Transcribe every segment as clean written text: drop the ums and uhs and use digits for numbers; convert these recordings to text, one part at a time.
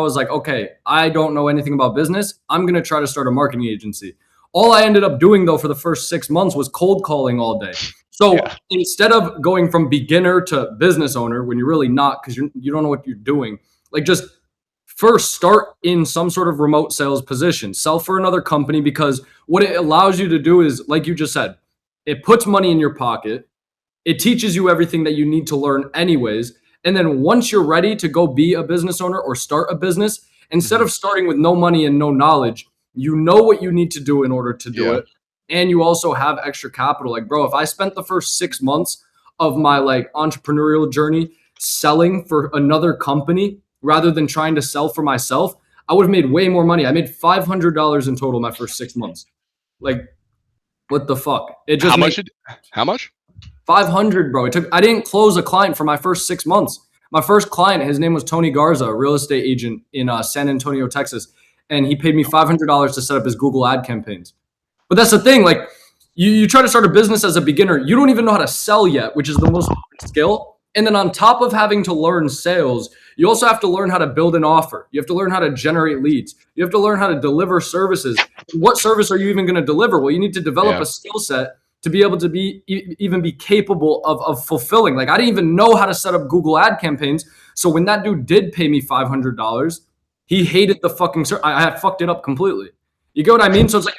was like, okay, I don't know anything about business. I'm going to try to start a marketing agency. All I ended up doing though for the first 6 months was cold calling all day. So instead of going from beginner to business owner when you're really not, because you don't know what you're doing, like just first start in some sort of remote sales position, sell for another company, because what it allows you to do is, like you just said, it puts money in your pocket. It teaches you everything that you need to learn anyways. And then once you're ready to go be a business owner or start a business, instead of starting with no money and no knowledge, you know what you need to do in order to do it. And you also have extra capital. Like, bro, if I spent the first 6 months of my like entrepreneurial journey selling for another company rather than trying to sell for myself, I would have made way more money. I made $500 in total my first 6 months. Like, what the fuck? It just how much? 500, bro. I didn't close a client for my first 6 months. My first client, his name was Tony Garza, a real estate agent in San Antonio, Texas. And he paid me $500 to set up his Google ad campaigns. But that's the thing, like you try to start a business as a beginner, you don't even know how to sell yet, which is the most important skill. And then on top of having to learn sales, you also have to learn how to build an offer. You have to learn how to generate leads. You have to learn how to deliver services. What service are you even going to deliver? Well, you need to develop a skill set to be able to even be capable of fulfilling. Like I didn't even know how to set up Google ad campaigns. So when that dude did pay me $500, he hated the fucking I had fucked it up completely. You get what I mean? So it's like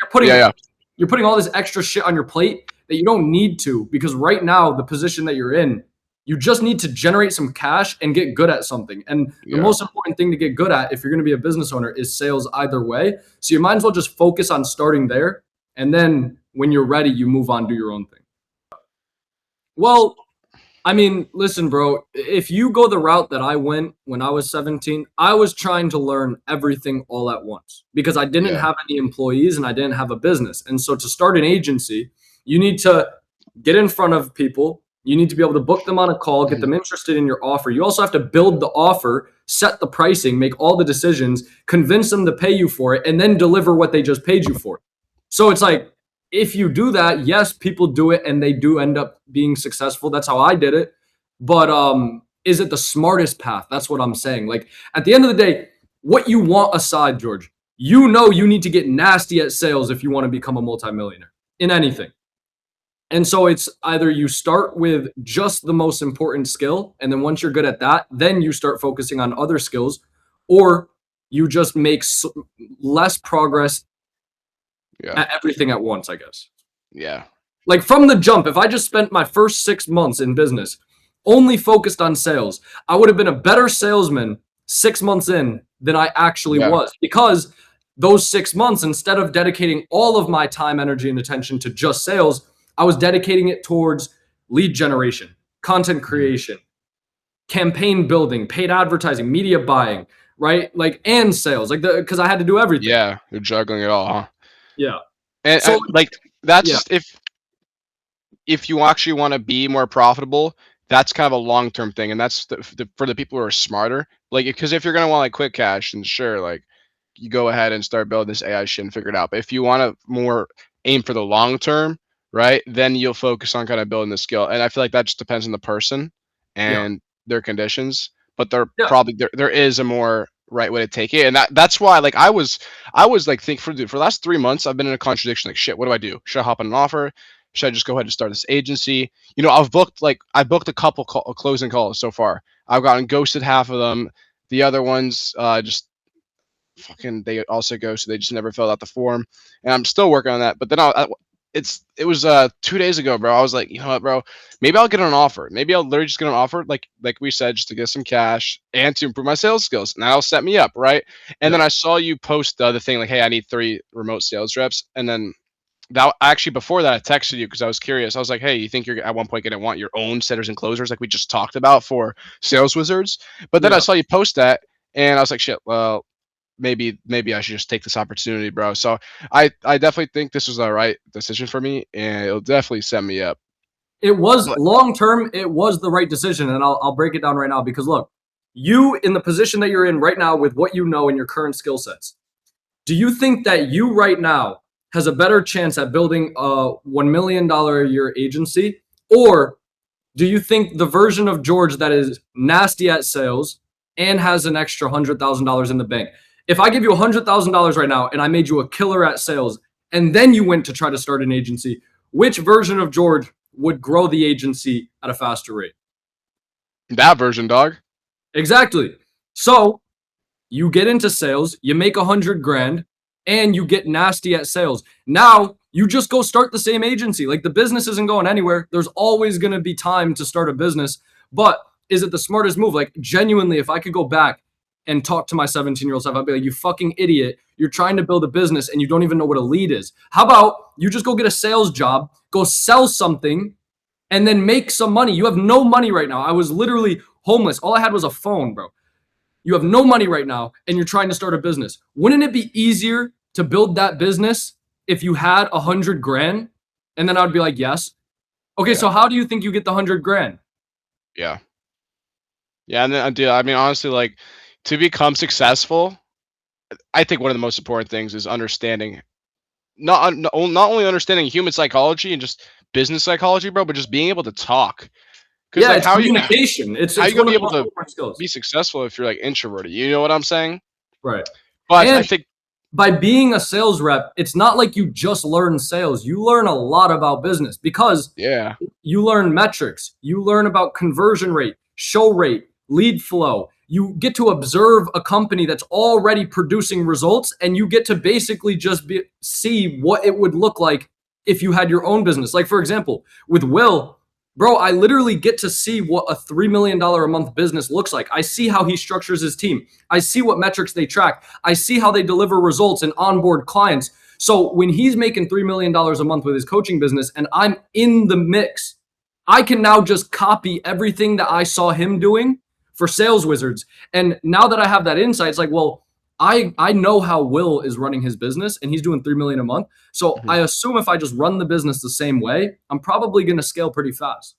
you're putting all this extra shit on your plate that you don't need to, because right now the position that you're in, you just need to generate some cash and get good at something. And the most important thing to get good at if you're going to be a business owner is sales either way. So you might as well just focus on starting there. And then when you're ready, you move on, do your own thing. Well, I mean, listen, bro, if you go the route that I went when I was 17, I was trying to learn everything all at once because I didn't have any employees and I didn't have a business. And so to start an agency, you need to get in front of people. You need to be able to book them on a call, get them interested in your offer. You also have to build the offer, set the pricing, make all the decisions, convince them to pay you for it, and then deliver what they just paid you for. So it's like, if you do that, yes, people do it and they do end up being successful. That's how I did it. But is it the smartest path? That's what I'm saying. Like at the end of the day, what you want aside, George, you know you need to get nasty at sales if you want to become a multimillionaire in anything. And so it's either you start with just the most important skill, and then once you're good at that, then you start focusing on other skills, or you just make less progress at everything at once, I guess. Yeah. Like from the jump, if I just spent my first 6 months in business only focused on sales, I would have been a better salesman 6 months in than I actually was, because those 6 months, instead of dedicating all of my time, energy, and attention to just sales, I was dedicating it towards lead generation, content creation, campaign building, paid advertising, media buying, right? Like, and sales, like because I had to do everything. Yeah, you're juggling it all, huh? Yeah. And so, like that's if you actually want to be more profitable, that's kind of a long-term thing, and that's for the people who are smarter. Like, because if you're gonna want like quick cash, then sure, like you go ahead and start building this AI shit and figure it out. But if you want to more aim for the long term, right, then you'll focus on kind of building the skill. And I feel like that just depends on the person and their conditions. But probably there is a more right way to take it, and that's why like I was like think for the last 3 months I've been in a contradiction. Like, shit, what do I do? Should I hop on an offer? Should I just go ahead and start this agency? You know, I booked a couple closing calls so far. I've gotten ghosted half of them. The other ones just fucking they also ghosted. They just never filled out the form, and I'm still working on that. But then it was 2 days ago, bro. I was like, you know what, bro? Maybe I'll get an offer. Maybe I'll literally just get an offer, like we said, just to get some cash and to improve my sales skills. And that'll set me up, right? And then I saw you post the other thing, like, hey, I need 3 remote sales reps. And then that actually before that, I texted you because I was curious. I was like, hey, you think you're at one point going to want your own setters and closers like we just talked about for Sales Wizards? But then I saw you post that, and I was like, shit, well, maybe I should just take this opportunity, bro. So I definitely think this was the right decision for me, and it'll definitely set me up. It was long term. It was the right decision, and I'll break it down right now because look, you in the position that you're in right now with what you know in your current skill sets, do you think that you right now has a better chance at building a $1 million a year agency, or do you think the version of George that is nasty at sales and has an extra $100,000 in the bank. If I give you $100,000 right now and I made you a killer at sales, and then you went to try to start an agency, which version of George would grow the agency at a faster rate? That version, dog. Exactly. So you get into sales, you make 100 grand, and you get nasty at sales. Now you just go start the same agency. Like, the business isn't going anywhere. There's always going to be time to start a business. But is it the smartest move? Like, genuinely, if I could go back and talk to my 17-year-old self, I'd be like, you fucking idiot. You're trying to build a business and you don't even know what a lead is. How about you just go get a sales job, go sell something, and then make some money? You have no money right now. I was literally homeless. All I had was a phone, bro. You have no money right now and you're trying to start a business. Wouldn't it be easier to build that business if you had 100 grand? And then I'd be like, yes. Okay, so how do you think you get the 100 grand? Yeah. Yeah, and then, dude, I mean, honestly, like, to become successful, I think one of the most important things is understanding, not only understanding human psychology and just business psychology, bro, but just being able to talk. Yeah, Like, it's communication. It's how you gonna one be of the able most to important skills. be successful if you're like introverted? You know what I'm saying? Right. But I And think by being a sales rep, it's not like you just learn sales. You learn a lot about business because yeah, you learn metrics. You learn about conversion rate, show rate, lead flow. You get to observe a company that's already producing results, and you get to basically just see what it would look like if you had your own business. Like, for example, with Will, bro, I literally get to see what a $3 million a month business looks like. I see how he structures his team. I see what metrics they track. I see how they deliver results and onboard clients. So when he's making $3 million a month with his coaching business and I'm in the mix, I can now just copy everything that I saw him doing for Sales Wizards. And now that I have that insight, it's like, well, I know how Will is running his business and he's doing $3 million a month. So I assume if I just run the business the same way, I'm probably going to scale pretty fast.